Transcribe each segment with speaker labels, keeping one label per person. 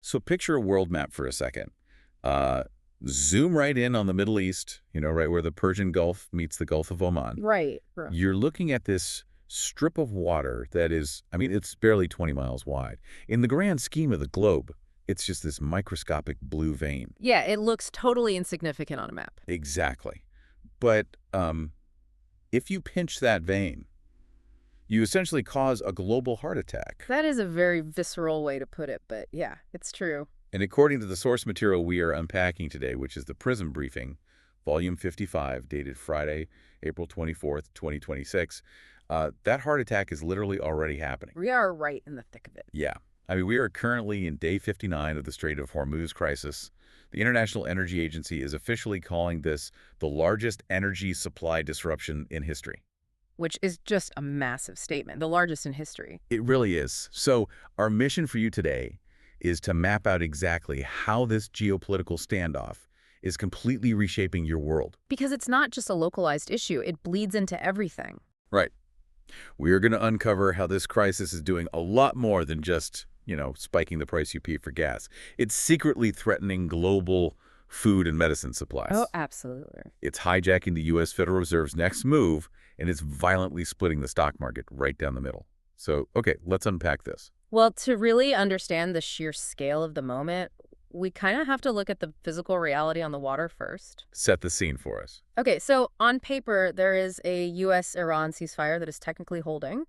Speaker 1: So picture a world map for a second. Uh, Zoom right in on the Middle East, right where the Persian Gulf meets the Gulf of Oman.
Speaker 2: Right.
Speaker 1: You're looking at this strip of water that is, it's barely 20 miles wide. In the grand scheme of the globe, it's just this microscopic blue vein.
Speaker 2: Yeah, it looks totally insignificant on a map.
Speaker 1: Exactly. But if you pinch that vein, you essentially cause a global heart attack.
Speaker 2: That is a very visceral way to put it, but yeah, it's true.
Speaker 1: And according to the source material we are unpacking today, which is the PRISM briefing, volume 55, dated Friday, April 24th, 2026, that heart attack is literally already happening.
Speaker 2: We are right in the thick of it.
Speaker 1: Yeah. We are currently in day 59 of the Strait of Hormuz crisis. The International Energy Agency is officially calling this the largest energy supply disruption in history.
Speaker 2: Which is just a massive statement, the largest in history.
Speaker 1: It really is. So our mission for you today is to map out exactly how this geopolitical standoff is completely reshaping your world.
Speaker 2: Because it's not just a localized issue, it bleeds into everything.
Speaker 1: Right. We are going to uncover how this crisis is doing a lot more than just, spiking the price you pay for gas. It's secretly threatening global food and medicine supplies.
Speaker 2: Oh, absolutely.
Speaker 1: It's hijacking the U.S. Federal Reserve's next move, and it's violently splitting the stock market right down the middle. So, okay, let's unpack this.
Speaker 2: Well, to really understand the sheer scale of the moment, we kind of have to look at the physical reality on the water first.
Speaker 1: Set the scene for us.
Speaker 2: Okay, so on paper, there is a U.S.-Iran ceasefire that is technically holding,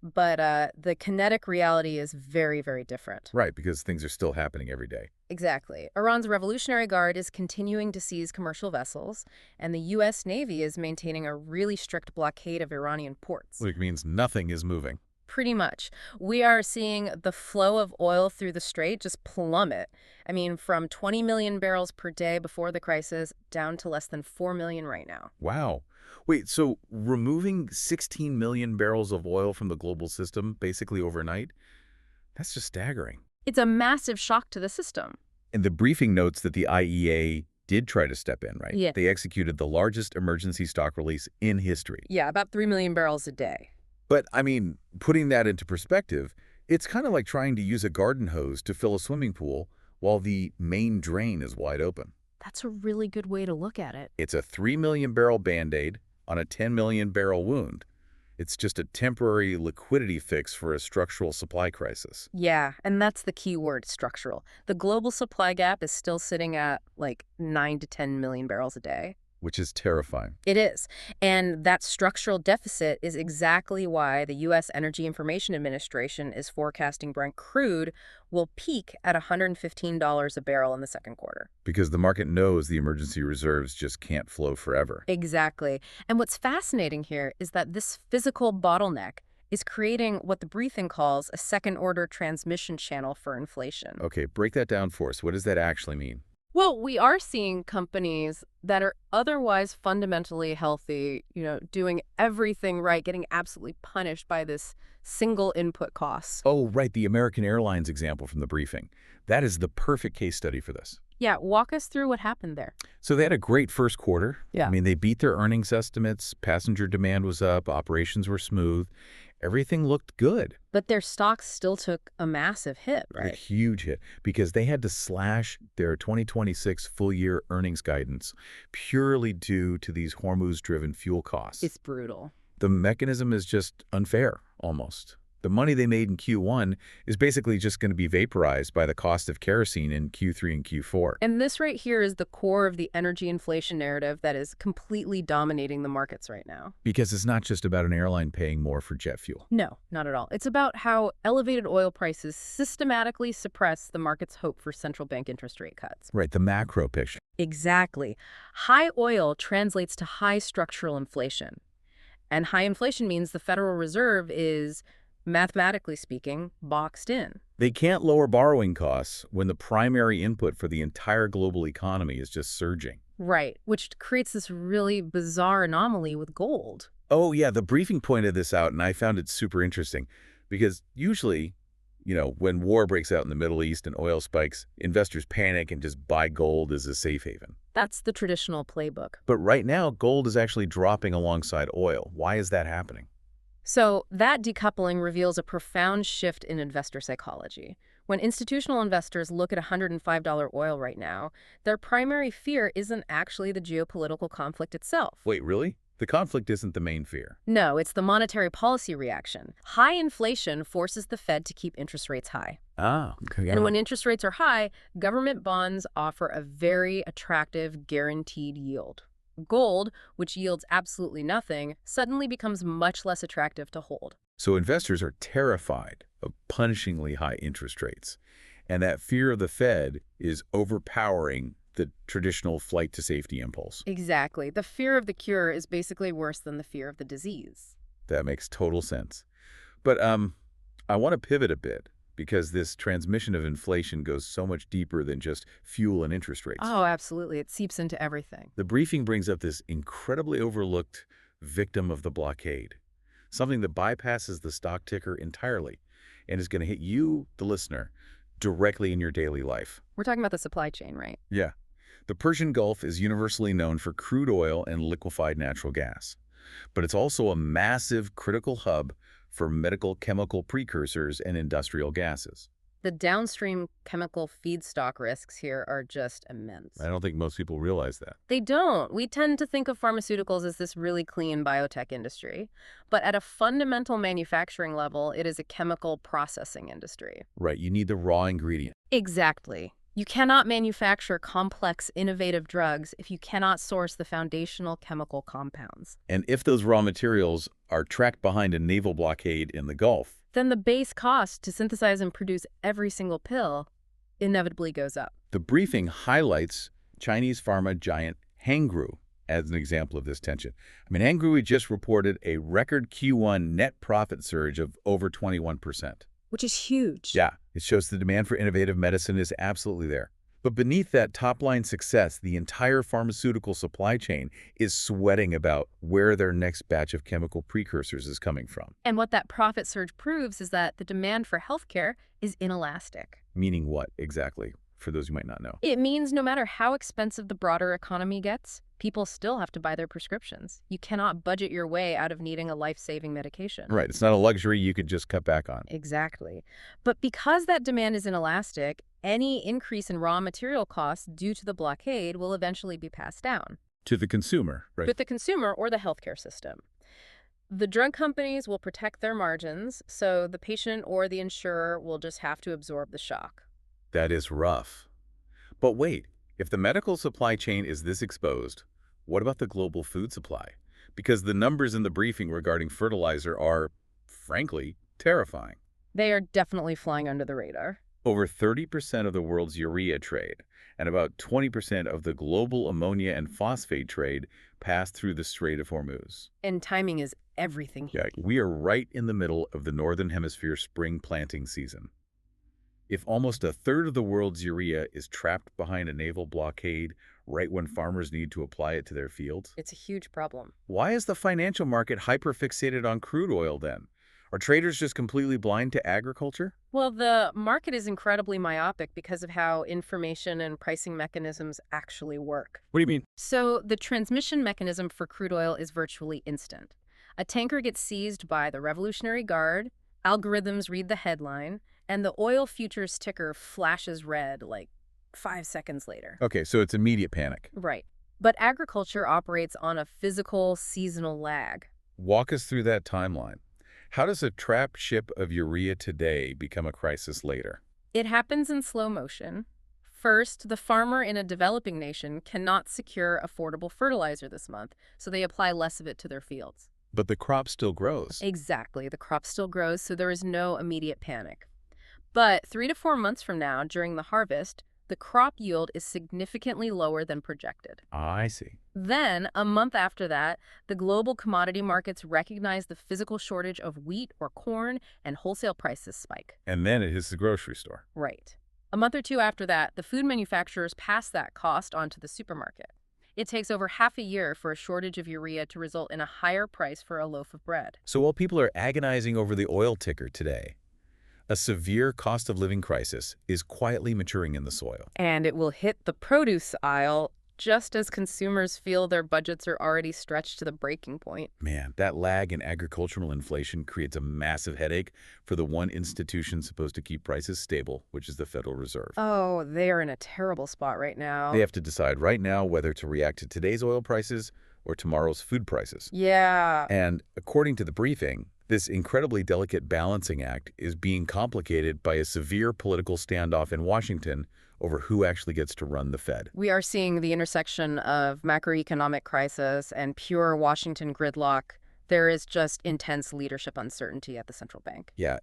Speaker 2: but the kinetic reality is very, very different.
Speaker 1: Right, because things are still happening every day.
Speaker 2: Exactly. Iran's Revolutionary Guard is continuing to seize commercial vessels, and the U.S. Navy is maintaining a really strict blockade of Iranian ports.
Speaker 1: Which means nothing is moving.
Speaker 2: Pretty much. We are seeing the flow of oil through the strait just plummet. From 20 million barrels per day before the crisis down to less than 4 million right now.
Speaker 1: Wow. Wait, so removing 16 million barrels of oil from the global system basically overnight? That's just staggering.
Speaker 2: It's a massive shock to the system.
Speaker 1: And the briefing notes that the IEA did try to step in, right?
Speaker 2: Yeah.
Speaker 1: They executed the largest emergency stock release in history.
Speaker 2: Yeah, about 3 million barrels a day.
Speaker 1: But, putting that into perspective, it's kind of like trying to use a garden hose to fill a swimming pool while the main drain is wide open.
Speaker 2: That's a really good way to look at it.
Speaker 1: It's a 3 million barrel Band-Aid on a 10 million barrel wound. It's just a temporary liquidity fix for a structural supply crisis.
Speaker 2: Yeah, and that's the key word, structural. The global supply gap is still sitting at 9 to 10 million barrels a day.
Speaker 1: Which is terrifying.
Speaker 2: It is. And that structural deficit is exactly why the U.S. Energy Information Administration is forecasting Brent crude will peak at $115 a barrel in the second quarter.
Speaker 1: Because the market knows the emergency reserves just can't flow forever.
Speaker 2: Exactly. And what's fascinating here is that this physical bottleneck is creating what the briefing calls a second-order transmission channel for inflation.
Speaker 1: Okay, break that down for us. What does that actually mean?
Speaker 2: Well, we are seeing companies that are otherwise fundamentally healthy, doing everything right, getting absolutely punished by this single input cost.
Speaker 1: Oh, right, the American Airlines example from the briefing. That is the perfect case study for this.
Speaker 2: Yeah, walk us through what happened there.
Speaker 1: So they had a great first quarter.
Speaker 2: Yeah.
Speaker 1: They beat their earnings estimates, passenger demand was up, operations were smooth. Everything looked good.
Speaker 2: But their stocks still took a massive hit, right?
Speaker 1: A huge hit, because they had to slash their 2026 full-year earnings guidance purely due to these Hormuz-driven fuel costs.
Speaker 2: It's brutal.
Speaker 1: The mechanism is just unfair, almost. The money they made in Q1 is basically just going to be vaporized by the cost of kerosene in Q3 and Q4.
Speaker 2: And this right here is the core of the energy inflation narrative that is completely dominating the markets right now.
Speaker 1: Because it's not just about an airline paying more for jet fuel.
Speaker 2: No, not at all. It's about how elevated oil prices systematically suppress the market's hope for central bank interest rate cuts.
Speaker 1: Right, the macro picture.
Speaker 2: Exactly. High oil translates to high structural inflation. And high inflation means the Federal Reserve is, mathematically speaking, boxed in.
Speaker 1: They can't lower borrowing costs when the primary input for the entire global economy is just surging.
Speaker 2: Right, which creates this really bizarre anomaly with gold.
Speaker 1: Oh, yeah, the briefing pointed this out, and I found it super interesting. Because usually, when war breaks out in the Middle East and oil spikes, investors panic and just buy gold as a safe haven.
Speaker 2: That's the traditional playbook.
Speaker 1: But right now, gold is actually dropping alongside oil. Why is that happening?
Speaker 2: So that decoupling reveals a profound shift in investor psychology. When institutional investors look at $105 oil right now, their primary fear isn't actually the geopolitical conflict itself.
Speaker 1: Wait, really? The conflict isn't the main fear.
Speaker 2: No, it's the monetary policy reaction. High inflation forces the Fed to keep interest rates high.
Speaker 1: Ah, okay.
Speaker 2: And when interest rates are high, government bonds offer a very attractive guaranteed yield. Gold, which yields absolutely nothing, suddenly becomes much less attractive to hold.
Speaker 1: So investors are terrified of punishingly high interest rates, and that fear of the Fed is overpowering the traditional flight to safety impulse.
Speaker 2: Exactly. The fear of the cure is basically worse than the fear of the disease.
Speaker 1: That makes total sense. But I want to pivot a bit because this transmission of inflation goes so much deeper than just fuel and interest rates.
Speaker 2: Oh, absolutely. It seeps into everything.
Speaker 1: The briefing brings up this incredibly overlooked victim of the blockade, something that bypasses the stock ticker entirely and is going to hit you, the listener, directly in your daily life.
Speaker 2: We're talking about the supply chain, right?
Speaker 1: Yeah. The Persian Gulf is universally known for crude oil and liquefied natural gas, but it's also a massive critical hub for medical chemical precursors and industrial gases.
Speaker 2: The downstream chemical feedstock risks here are just immense.
Speaker 1: I don't think most people realize that.
Speaker 2: They don't. We tend to think of pharmaceuticals as this really clean biotech industry. But at a fundamental manufacturing level, it is a chemical processing industry.
Speaker 1: Right, you need the raw ingredient.
Speaker 2: Exactly. You cannot manufacture complex, innovative drugs if you cannot source the foundational chemical compounds.
Speaker 1: And if those raw materials are trapped behind a naval blockade in the Gulf,
Speaker 2: Then the base cost to synthesize and produce every single pill inevitably goes up.
Speaker 1: the briefing highlights Chinese pharma giant Hengrui as an example of this tension. I mean, Hengrui just reported a record Q1 net profit surge of over 21%.
Speaker 2: Which is huge.
Speaker 1: Yeah, it shows the demand for innovative medicine is absolutely there. But beneath that top-line success, the entire pharmaceutical supply chain is sweating about where their next batch of chemical precursors is coming from.
Speaker 2: And what that profit surge proves is that the demand for healthcare is inelastic.
Speaker 1: Meaning what, exactly, for those who might not know?
Speaker 2: It means no matter how expensive the broader economy gets, people still have to buy their prescriptions. You cannot budget your way out of needing a life-saving medication.
Speaker 1: Right, it's not a luxury you could just cut back on.
Speaker 2: Exactly. But because that demand is inelastic, any increase in raw material costs due to the blockade will eventually be passed down
Speaker 1: To the consumer, right?
Speaker 2: to the consumer or the healthcare system. The drug companies will protect their margins, so the patient or the insurer will just have to absorb the shock.
Speaker 1: That is rough. But wait, if the medical supply chain is this exposed, what about the global food supply? Because the numbers in the briefing regarding fertilizer are, frankly, terrifying.
Speaker 2: They are definitely flying under the radar.
Speaker 1: Over 30% of the world's urea trade and about 20% of the global ammonia and phosphate trade pass through the Strait of Hormuz.
Speaker 2: And timing is everything here.
Speaker 1: Yeah, we are right in the middle of the Northern Hemisphere spring planting season. If almost a third of the world's urea is trapped behind a naval blockade right when farmers need to apply it to their fields,
Speaker 2: It's a huge problem.
Speaker 1: why is the financial market hyper-fixated on crude oil then? Are traders just completely blind to agriculture?
Speaker 2: Well, the market is incredibly myopic because of how information and pricing mechanisms actually work.
Speaker 1: What do you mean?
Speaker 2: So the transmission mechanism for crude oil is virtually instant. A tanker gets seized by the Revolutionary Guard, algorithms read the headline, and the oil futures ticker flashes red like 5 seconds later.
Speaker 1: Okay, so it's immediate panic.
Speaker 2: Right. But agriculture operates on a physical, seasonal lag.
Speaker 1: Walk us through that timeline. How does a trapped ship of urea today become a crisis later?
Speaker 2: It happens in slow motion. First, the farmer in a developing nation cannot secure affordable fertilizer this month, so they apply less of it to their fields.
Speaker 1: But the crop still grows.
Speaker 2: Exactly. The crop still grows, so there is no immediate panic. But 3 to 4 months from now, during the harvest, the crop yield is significantly lower than projected.
Speaker 1: I see.
Speaker 2: Then, a month after that, the global commodity markets recognize the physical shortage of wheat or corn, and wholesale prices spike.
Speaker 1: And then it hits the grocery store.
Speaker 2: Right. A month or two after that, the food manufacturers pass that cost on to the supermarket. It takes over half a year for a shortage of urea to result in a higher price for a loaf of bread.
Speaker 1: So while people are agonizing over the oil ticker today, a severe cost of living crisis is quietly maturing in the soil.
Speaker 2: And it will hit the produce aisle just as consumers feel their budgets are already stretched to the breaking point.
Speaker 1: Man, that lag in agricultural inflation creates a massive headache for the one institution supposed to keep prices stable, which is the Federal Reserve.
Speaker 2: Oh, they are in a terrible spot right now.
Speaker 1: They have to decide right now whether to react to today's oil prices or tomorrow's food prices.
Speaker 2: Yeah.
Speaker 1: And according to the briefing, this incredibly delicate balancing act is being complicated by a severe political standoff in Washington over who actually gets to run the Fed.
Speaker 2: We are seeing the intersection of macroeconomic crisis and pure Washington gridlock. There is just intense leadership uncertainty at the central bank.
Speaker 1: Yeah,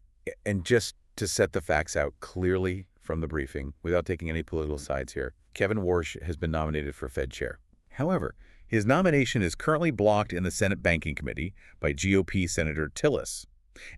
Speaker 1: and just to set the facts out clearly from the briefing, without taking any political sides here, Kevin Warsh has been nominated for Fed chair. However, his nomination is currently blocked in the Senate Banking Committee by GOP Senator Tillis.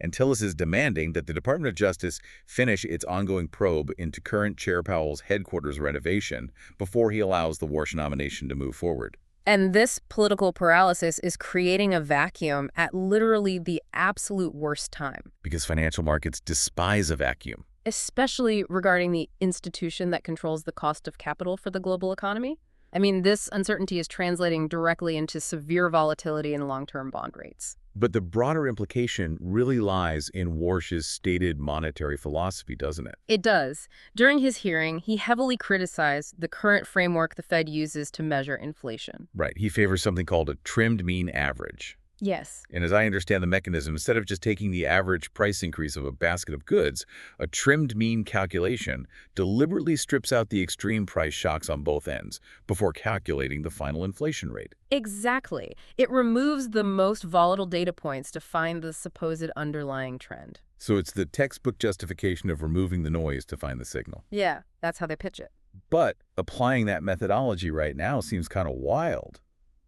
Speaker 1: And Tillis is demanding that the Department of Justice finish its ongoing probe into current Chair Powell's headquarters renovation before he allows the Warsh nomination to move forward.
Speaker 2: And this political paralysis is creating a vacuum at literally the absolute worst time.
Speaker 1: Because financial markets despise a vacuum.
Speaker 2: Especially regarding the institution that controls the cost of capital for the global economy. I mean, this uncertainty is translating directly into severe volatility in long-term bond rates.
Speaker 1: But the broader implication really lies in Warsh's stated monetary philosophy, doesn't it?
Speaker 2: It does. During his hearing, he heavily criticized the current framework the Fed uses to measure inflation.
Speaker 1: Right. He favors something called a trimmed mean average.
Speaker 2: Yes.
Speaker 1: And as I understand the mechanism, instead of just taking the average price increase of a basket of goods, a trimmed mean calculation deliberately strips out the extreme price shocks on both ends before calculating the final inflation rate.
Speaker 2: Exactly. It removes the most volatile data points to find the supposed underlying trend.
Speaker 1: So it's the textbook justification of removing the noise to find the signal.
Speaker 2: Yeah, that's how they pitch it.
Speaker 1: But applying that methodology right now seems kind of wild.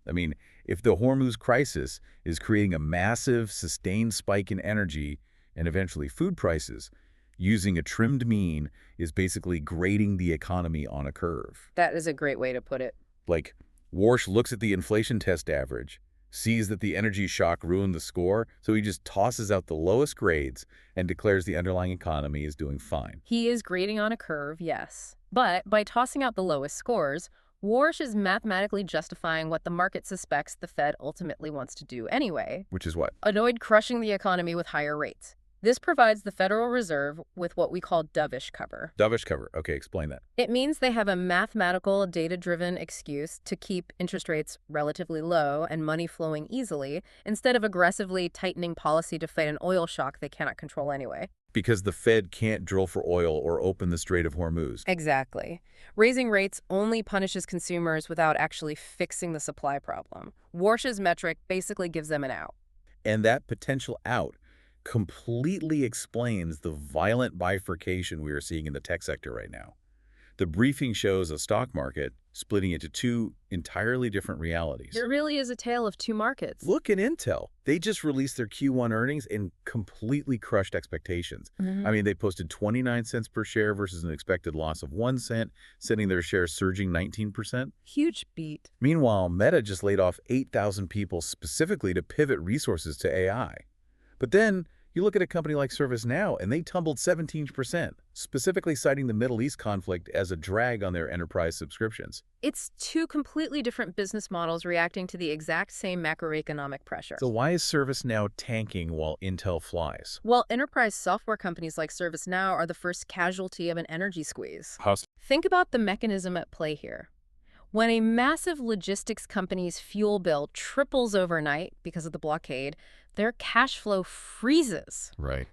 Speaker 1: I mean, if the Hormuz crisis is creating a massive, sustained spike in energy and eventually food prices, using a trimmed mean is basically grading the economy on a curve.
Speaker 2: That is a great way to put it.
Speaker 1: Like, Warsh looks at the inflation test average, sees that the energy shock ruined the score, so he just tosses out the lowest grades and declares the underlying economy is doing fine.
Speaker 2: He is grading on a curve, yes. But by tossing out the lowest scores, Warsh is mathematically justifying what the market suspects the Fed ultimately wants to do anyway.
Speaker 1: Which is what?
Speaker 2: Avoid crushing the economy with higher rates. This provides the Federal Reserve with what we call dovish cover.
Speaker 1: Dovish cover. Okay, explain that.
Speaker 2: It means they have a mathematical, data-driven excuse to keep interest rates relatively low and money flowing easily, instead of aggressively tightening policy to fight an oil shock they cannot control anyway.
Speaker 1: Because the Fed can't drill for oil or open the Strait of Hormuz.
Speaker 2: Exactly. Raising rates only punishes consumers without actually fixing the supply problem. Warsh's metric basically gives them an out.
Speaker 1: And that potential out completely explains the violent bifurcation we are seeing in the tech sector right now. The briefing shows a stock market splitting into two entirely different realities.
Speaker 2: It really is a tale of two markets.
Speaker 1: Look at Intel. They just released their Q1 earnings and completely crushed expectations. I mean, they posted 29 cents per share versus an expected loss of 1 cent, sending their shares surging 19%.
Speaker 2: Huge beat.
Speaker 1: Meanwhile, Meta just laid off 8,000 people specifically to pivot resources to AI. But then you look at a company like ServiceNow, and they tumbled 17%, specifically citing the Middle East conflict as a drag on their enterprise subscriptions.
Speaker 2: It's two completely different business models reacting to the exact same macroeconomic pressure.
Speaker 1: So why is ServiceNow tanking while Intel flies?
Speaker 2: Well, enterprise software companies like ServiceNow are the first casualty of an energy squeeze. Think about the mechanism at play here. When a massive logistics company's fuel bill triples overnight because of the blockade, their cash flow freezes.
Speaker 1: Right.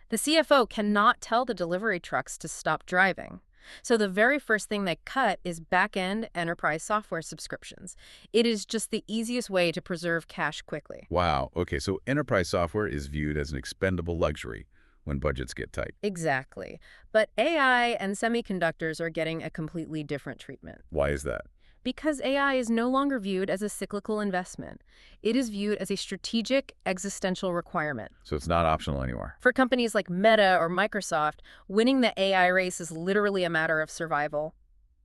Speaker 2: The CFO cannot tell the delivery trucks to stop driving. So the very first thing they cut is back-end enterprise software subscriptions. It is just the easiest way to preserve cash quickly.
Speaker 1: Wow. Okay, so enterprise software is viewed as an expendable luxury when budgets get tight.
Speaker 2: Exactly. But AI and semiconductors are getting a completely different treatment.
Speaker 1: Why is that?
Speaker 2: Because AI is no longer viewed as a cyclical investment. It is viewed as a strategic, existential requirement.
Speaker 1: So it's not optional anymore.
Speaker 2: For companies like Meta or Microsoft, winning the AI race is literally a matter of survival.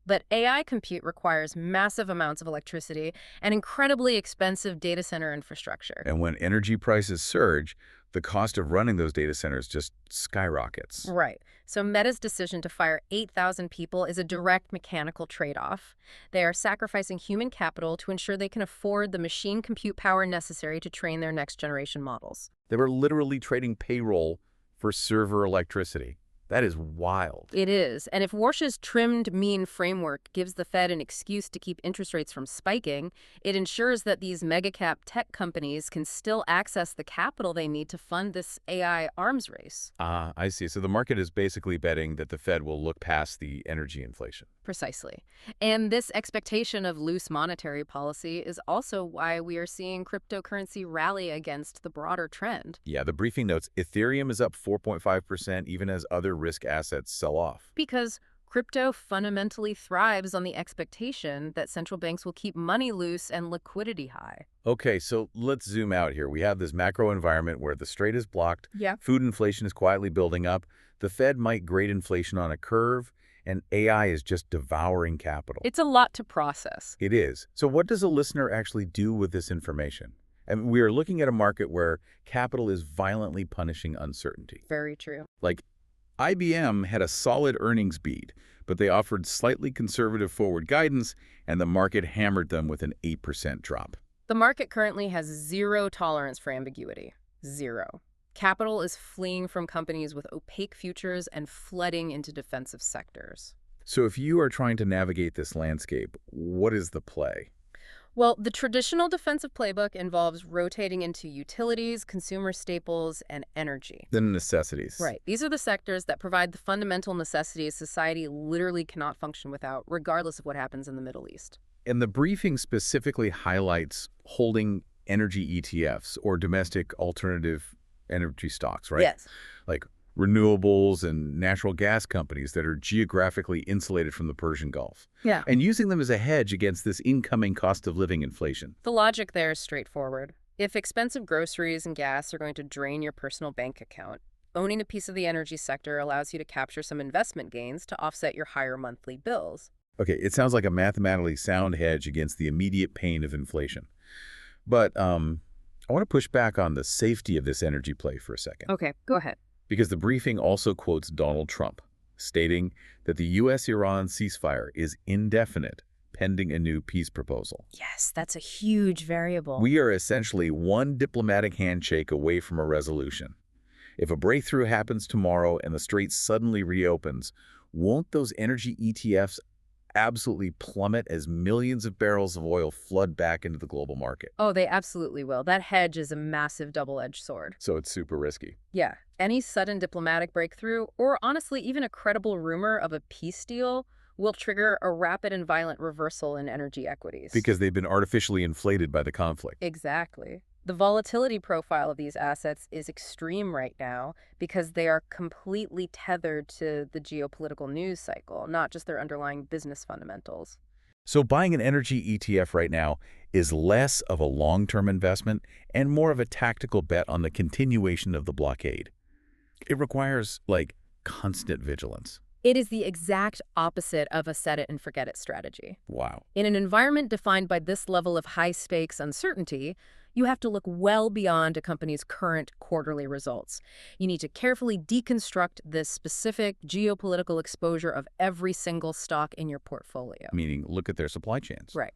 Speaker 2: But AI compute requires massive amounts of electricity and incredibly expensive data center infrastructure.
Speaker 1: And when energy prices surge, the cost of running those data centers just skyrockets.
Speaker 2: Right. So Meta's decision to fire 8,000 people is a direct mechanical trade-off. They are sacrificing human capital to ensure they can afford the machine compute power necessary to train their next-generation models.
Speaker 1: They were literally trading payroll for server electricity. That is wild.
Speaker 2: It is. And if Warsh's trimmed mean framework gives the Fed an excuse to keep interest rates from spiking, it ensures that these mega-cap tech companies can still access the capital they need to fund this AI arms race.
Speaker 1: Ah, I see. So the market is basically betting that the Fed will look past the energy inflation.
Speaker 2: Precisely. And this expectation of loose monetary policy is also why we are seeing cryptocurrency rally against the broader trend.
Speaker 1: Yeah, the briefing notes Ethereum is up 4.5% even as other risk assets sell off.
Speaker 2: Because crypto fundamentally thrives on the expectation that central banks will keep money loose and liquidity high.
Speaker 1: Okay, so let's zoom out here. We have this macro environment where the strait is blocked,
Speaker 2: Yeah.
Speaker 1: food inflation is quietly building up, the Fed might grade inflation on a curve, and AI is just devouring capital.
Speaker 2: It's a lot to process.
Speaker 1: It is. So what does a listener actually do with this information? And we are looking at a market where capital is violently punishing uncertainty.
Speaker 2: Very true.
Speaker 1: Like, IBM had a solid earnings beat, but they offered slightly conservative forward guidance, and the market hammered them with an 8% drop.
Speaker 2: The market currently has zero tolerance for ambiguity. Zero. Capital is fleeing from companies with opaque futures and flooding into defensive sectors.
Speaker 1: So if you are trying to navigate this landscape, what is the play?
Speaker 2: Well, the traditional defensive playbook involves rotating into utilities, consumer staples, and energy.
Speaker 1: The necessities.
Speaker 2: Right. These are the sectors that provide the fundamental necessities society literally cannot function without, regardless of what happens in the Middle East.
Speaker 1: And the briefing specifically highlights holding energy ETFs or domestic alternative energy stocks, right?
Speaker 2: Yes.
Speaker 1: Like renewables and natural gas companies that are geographically insulated from the Persian Gulf.
Speaker 2: Yeah.
Speaker 1: And using them as a hedge against this incoming cost of living inflation.
Speaker 2: The logic there is straightforward. If expensive groceries and gas are going to drain your personal bank account, owning a piece of the energy sector allows you to capture some investment gains to offset your higher monthly bills.
Speaker 1: Okay, it sounds like a mathematically sound hedge against the immediate pain of inflation. But I want to push back on the safety of this energy play for a second.
Speaker 2: Okay, go ahead.
Speaker 1: Because the briefing also quotes Donald Trump, stating that the U.S.-Iran ceasefire is indefinite, pending a new peace proposal.
Speaker 2: Yes, that's a huge variable.
Speaker 1: We are essentially one diplomatic handshake away from a resolution. If a breakthrough happens tomorrow and the strait suddenly reopens, won't those energy ETFs absolutely plummet as millions of barrels of oil flood back into the global market?
Speaker 2: Oh, they absolutely will. That hedge is a massive double-edged sword.
Speaker 1: So it's super risky.
Speaker 2: Yeah, any sudden diplomatic breakthrough, or honestly even a credible rumor of a peace deal, will trigger a rapid and violent reversal in energy equities.
Speaker 1: Because they've been artificially inflated by the conflict.
Speaker 2: Exactly. The volatility profile of these assets is extreme right now because they are completely tethered to the geopolitical news cycle, not just their underlying business fundamentals.
Speaker 1: So buying an energy ETF right now is less of a long-term investment and more of a tactical bet on the continuation of the blockade. It requires, like, constant vigilance.
Speaker 2: It is the exact opposite of a set-it-and-forget-it strategy.
Speaker 1: Wow.
Speaker 2: In an environment defined by this level of high-stakes uncertainty, you have to look well beyond a company's current quarterly results. You need to carefully deconstruct the specific geopolitical exposure of every single stock in your portfolio.
Speaker 1: Meaning, look at their supply chains.
Speaker 2: Right.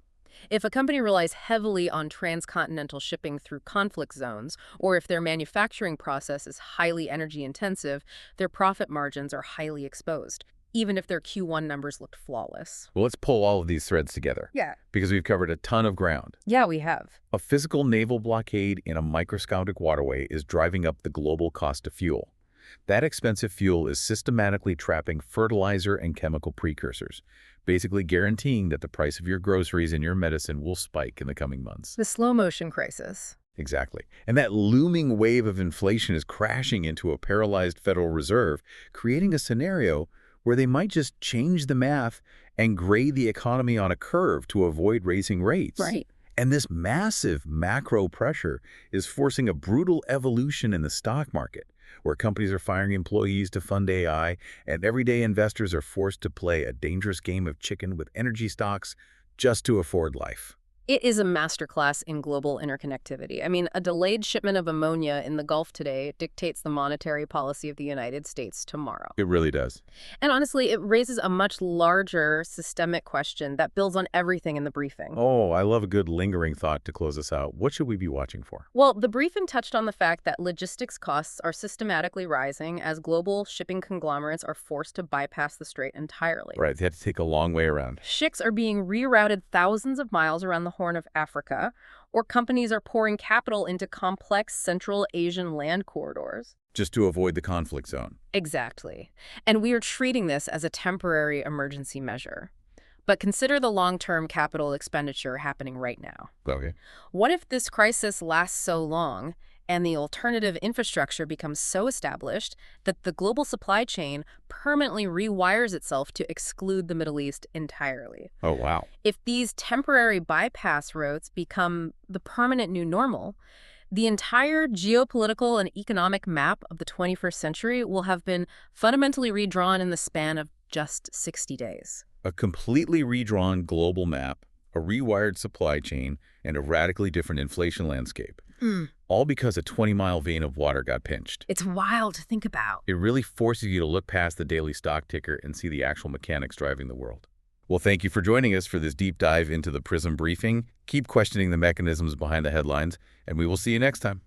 Speaker 2: If a company relies heavily on transcontinental shipping through conflict zones, or if their manufacturing process is highly energy intensive, their profit margins are highly exposed, even if their Q1 numbers looked flawless.
Speaker 1: Well, let's pull all of these threads together.
Speaker 2: Yeah.
Speaker 1: Because we've covered a ton of ground.
Speaker 2: Yeah, we have.
Speaker 1: A physical naval blockade in a microscopic waterway is driving up the global cost of fuel. That expensive fuel is systematically trapping fertilizer and chemical precursors, basically guaranteeing that the price of your groceries and your medicine will spike in the coming months.
Speaker 2: The slow motion crisis.
Speaker 1: Exactly. And that looming wave of inflation is crashing into a paralyzed Federal Reserve, creating a scenario where they might just change the math and grade the economy on a curve to avoid raising rates.
Speaker 2: Right.
Speaker 1: And this massive macro pressure is forcing a brutal evolution in the stock market, where companies are firing employees to fund AI, and everyday investors are forced to play a dangerous game of chicken with energy stocks just to afford life.
Speaker 2: It is a masterclass in global interconnectivity. I mean, a delayed shipment of ammonia in the Gulf today dictates the monetary policy of the United States tomorrow.
Speaker 1: It really does.
Speaker 2: And honestly, it raises a much larger systemic question that builds on everything in the briefing.
Speaker 1: Oh, I love a good lingering thought to close us out. What should we be watching for?
Speaker 2: Well, the briefing touched on the fact that logistics costs are systematically rising as global shipping conglomerates are forced to bypass the strait entirely.
Speaker 1: Right, they had to take a long way around.
Speaker 2: Ships are being rerouted thousands of miles around the Horn of Africa, or companies are pouring capital into complex Central Asian land corridors.
Speaker 1: Just to avoid the conflict zone.
Speaker 2: Exactly. And we are treating this as a temporary emergency measure. But consider the long-term capital expenditure happening right now.
Speaker 1: Okay.
Speaker 2: What if this crisis lasts so long and the alternative infrastructure becomes so established that the global supply chain permanently rewires itself to exclude the Middle East entirely?
Speaker 1: Oh, wow.
Speaker 2: If these temporary bypass routes become the permanent new normal, the entire geopolitical and economic map of the 21st century will have been fundamentally redrawn in the span of just 60 days.
Speaker 1: A completely redrawn global map, a rewired supply chain, and a radically different inflation landscape. All because a 20-mile vein of water got pinched.
Speaker 2: It's wild to think about.
Speaker 1: It really forces you to look past the daily stock ticker and see the actual mechanics driving the world. Well, thank you for joining us for this deep dive into the PRISM briefing. Keep questioning the mechanisms behind the headlines, and we will see you next time.